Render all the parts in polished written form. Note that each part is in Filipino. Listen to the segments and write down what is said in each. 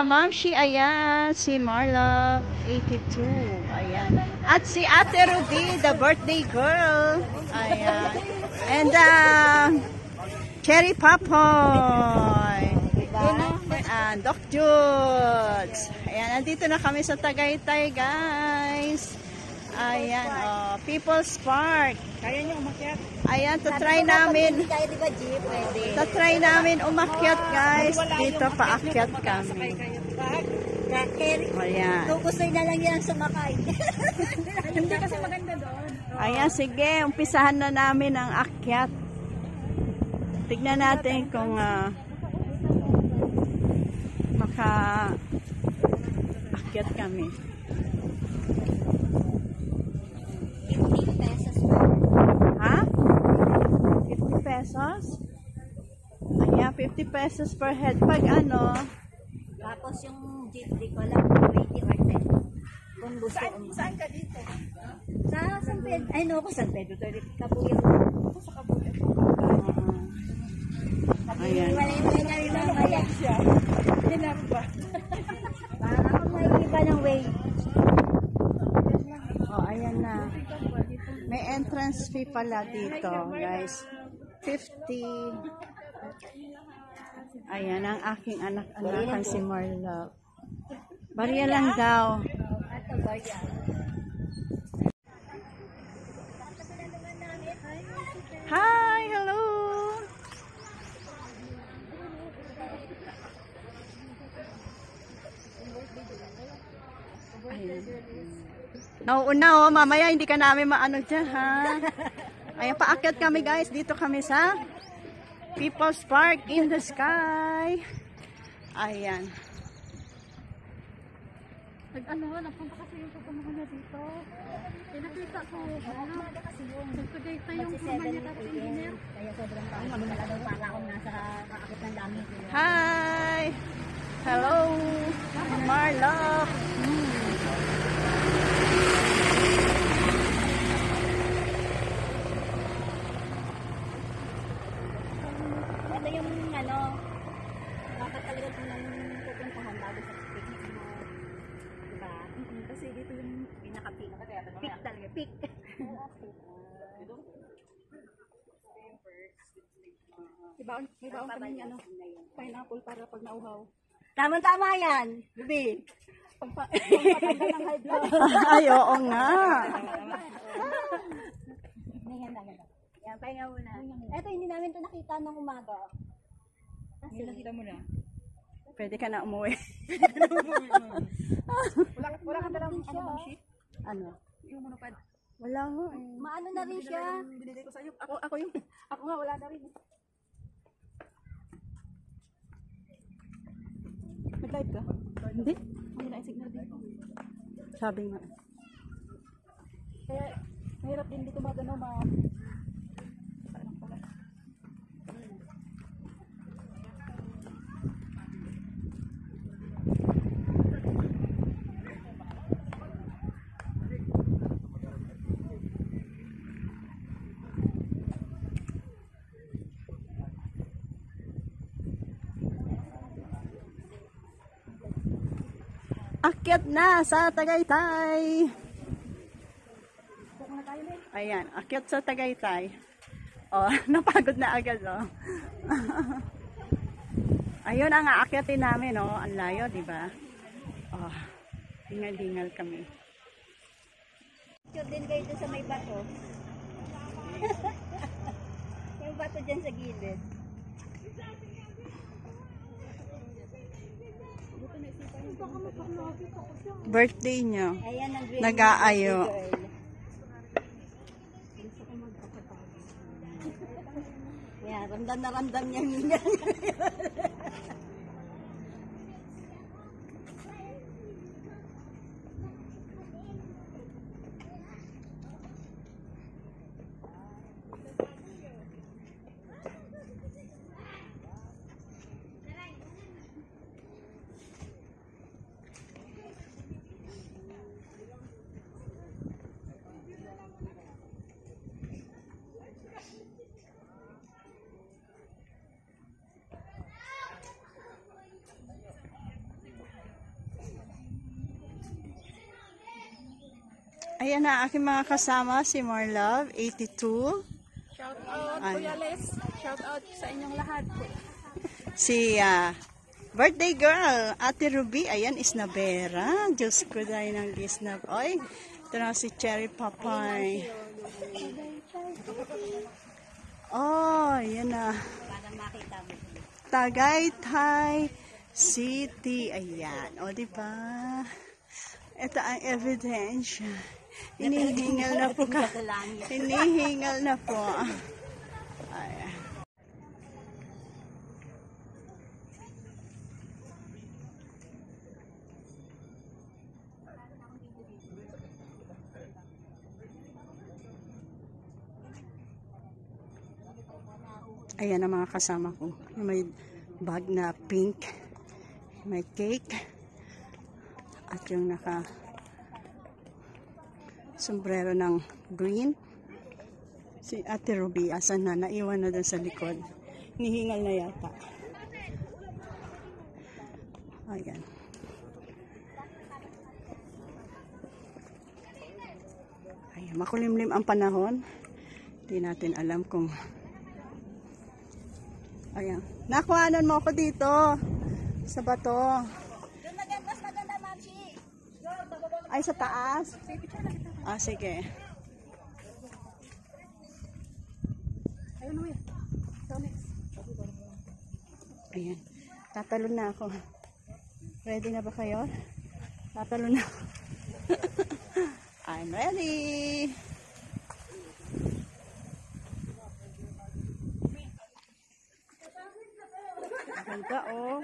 kamamshi, ayan, si Marla, 82, ayan. At si Ate Ruby, the birthday girl, ayan. And Cherry Papoy, and Doc Judes. Ayan, nandito na kami sa Tagaytay, guys. Ayan, oh, People's Park. Kaya niyo umakyat? Ayan, try namin. Kaya di ba jeep? Pwede. Try namin umakyat, guys. Dito paakyat kami. Ayan. Gusto na lang yan sumakay. Hindi kasi maganda doon. Ayan, sige. Umpisahan na namin ang akyat. Tignan natin kung maka-akyat kami. 50 pesos. Ha? 50 pesos? Ayan, 50 pesos per head. Pag ano? Tapos yung jeep, di ko lang 20 or 10. Kung gusto mo. Saan ka dito? Sa San Pedro. Ay, no, San Pedro. Kabuyo. Sa Kabuyo. Ayan. Walay-walay na rin ang kaya. Hinaro ba? Parang may iba ng way. Oh, ayan na. May entrance fee pala dito, guys. 50. Ayan, ang aking anak-anakan si Marla. Barya lang daw. Ato, Barya. Hi! Hello! Ayan. Nauuna oh, mamaya hindi ka namin maano dyan, ha? Ayan, paakyat kami, guys. Dito kami sa People's Park in the Sky. Ayan. Napunta kasi yung kapamahan na dito. Nakita ko, nagpagayta yung kumanya tapos engineer. Kaya sobrang taong kami talaga para akong nasa kaakit ng dami. Hi! Hello! Marla! Ito yung ano, dapat talaga kung nang pupuntahan bago sa picnic mo. Diba? Kasi dito yung Pinaka-peak. Peak talaga, peak. may baon kami ano, pineapple para pag nauhaw. Tama-tama yan, Bibi. Pagpatanggal ng high blood. Ay, oo nga. Yan, pahinga muna. Ito, hindi namin ito nakita nung umaga. May nakita mo na. Pwede ka na umuwi. Wala ka dalang ano sheet? Ano? Yung monopod. Wala nga. Maano na rin siya. Binigay ko sa'yo. Ako nga wala na rin. Nag-live ka? Hindi. Hindi na signal dito. Sabi nga. Kaya mahirap din dito magano pala. Akyat na sa Tagaytay. Ayan, akyat sa Tagaytay. Oh, napagod na agad, oh. Ayun ang aakyatin namin, oh. Ang layo, di ba? Oh, hingal-hingal kami. Picture din kayo doon sa may bato. Yung bato dyan sa gilid. Birthday niyo. Ayan ang green. Nag-aayo. Yan, ramdam na ramdam niya niya. Ayan na aking mga kasama, si Marlove, 82. Shout out, Ay. Kuya Les. Shout out sa inyong lahat. Si birthday girl, Ate Ruby. Ayan, Isnabera. Diyos ko dahil ng gisnab. Oy, ito na si Cherry Papay. Oh, yan na. Para makita mo. Tagaytay City. Ayan. O, diba? Ito ang evidence. Hinihingal na po ka. Sa langit. Hinihingal na po. Ayan. Ayan ang mga kasama ko. May bag na pink. May cake. At yung naka sombrero ng green. Si Ate Ruby, asan na? Naiwan na dun sa likod. Nihingal na yata. Ayan. Ayan, makulimlim ang panahon. Hindi natin alam kung ayan. Nakuhanan mo ako dito sa bato. Doon maganda, Mamsi. Ay, sa taas? Ah, sige. Ayun mo yan. So next. Ayan. Tatalon na ako. Ready na ba kayo? Tatalon na ako. I'm ready. Ganda, oh.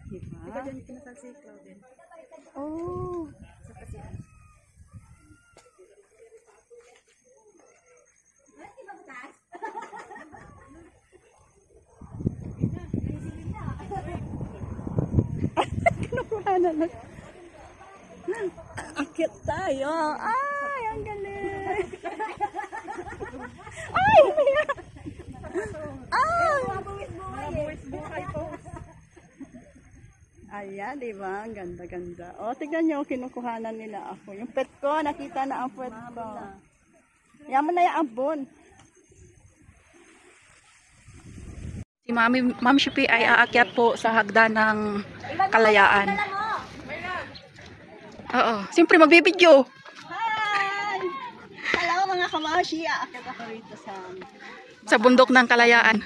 Diba? Ikaw dyan kinasal si Claudine. Oh. Sa kasihan. Kinukuha na lang. Akit tayo. Ay, ang galing. Ay, Mia. Ay. Mabuwis buhay po. Ayan, di ba? Ang ganda-ganda. O, tignan nyo, kinukuhanan nila ako. Yung pet ko, nakita na ang pet ko. Yaman na yung ambon. Si Ma'am Shippy ay aakyat po sa hagdan ng Kalayaan. Oo, siyempre magbibideo. Hi! Hello mga kamashi. Aakit ako rito Sa bundok ng Kalayaan.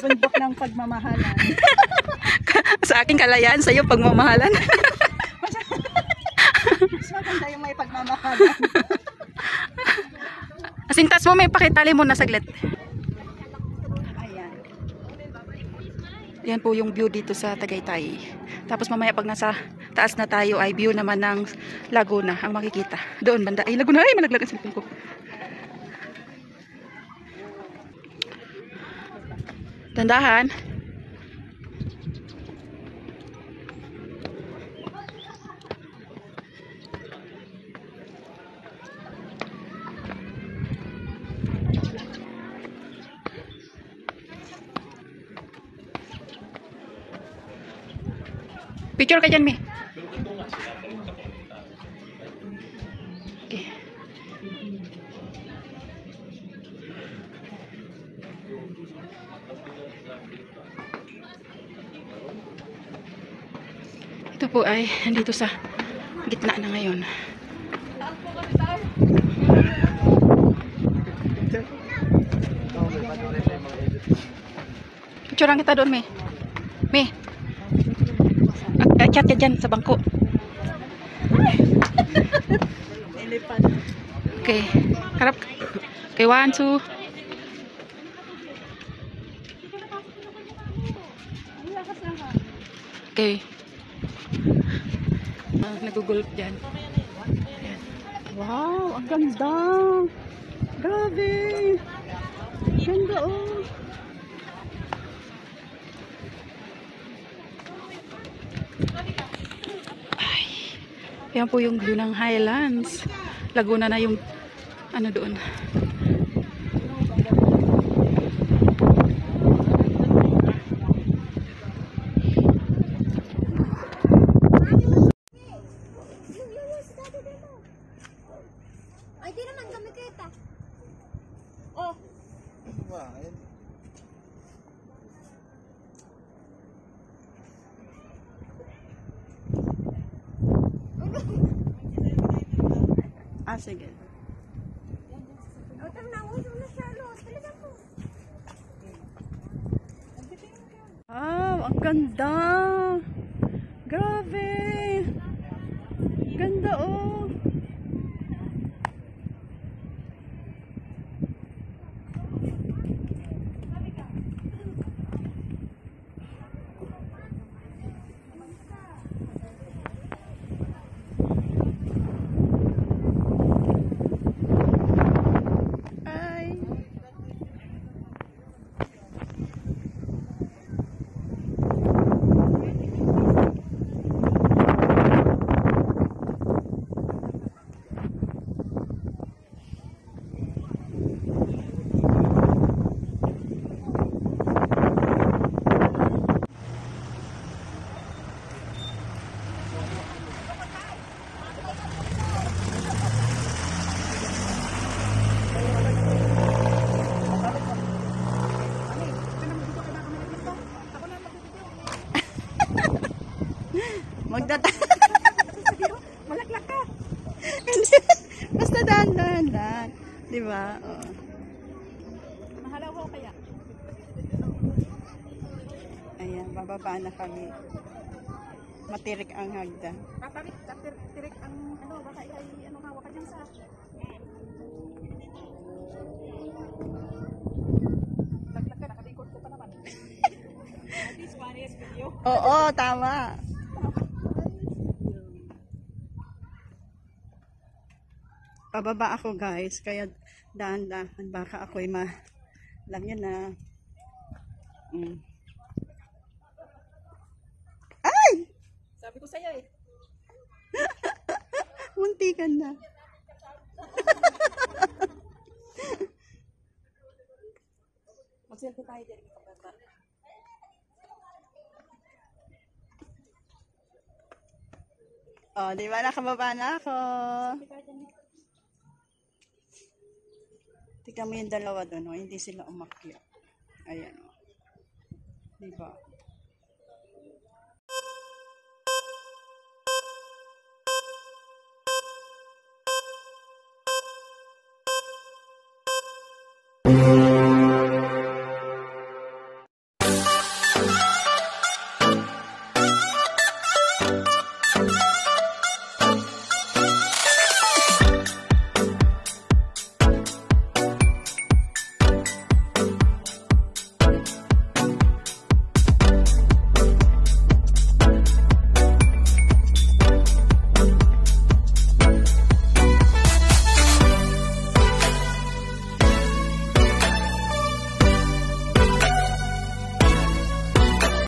bundok ng pagmamahalan. Sa aking Kalayaan, sa iyo pagmamahalan. Mas maganda yung may pagmamahalan. Asintas mo, may pakitali mo na saglit. Ayan. Yan po yung view dito sa Tagaytay. Tapos mamaya pag nasa taas na tayo ay view naman ng Laguna ang makikita. Doon banda. Ay, Laguna. Ay, malaglag ang cellphone ko. Dandahan. Picture ka dyan, Mi. Okay. Ito po ay nandito sa gitna na ngayon. Picturean kita doon, Mi. Mi. Chat ka dyan sa bangko. Nilipan. Okay. Harap. Okay, 1, 2. Okay. Nagugulp dyan. Ayan. Wow, ang ganda. Grabe. Ganda, oh. Yan po yung view ng Highlands. Laguna na yung ano doon. ba? Ayun. Ah, sige. Wow, ang ganda. Grabe. Ganda oh. Ay. Magdata. Malaklak ka. Hindi. Basta dahan-dahan lang. Di ba? Oh. Mahalaw ko kaya. Ayan, bababa na kami. Matirik ang hagdan. Tirik ang ano, baka ikay ano hawak ka dyan sa. Laklak ka, nakalikod ko pa naman. This one is video. Oo, tama. Pababa ako guys, kaya dahan-dahan baka ako'y alam nyo na. Ay! Sabi ko sa'yo eh. Muntikan na. Mag-selfie tayo dyan. Pababa. Oh, di ba nakababa na ako? Tignan mo yung dalawa doon, oh. Hindi sila umakyat. Ayan, oh. Di ba?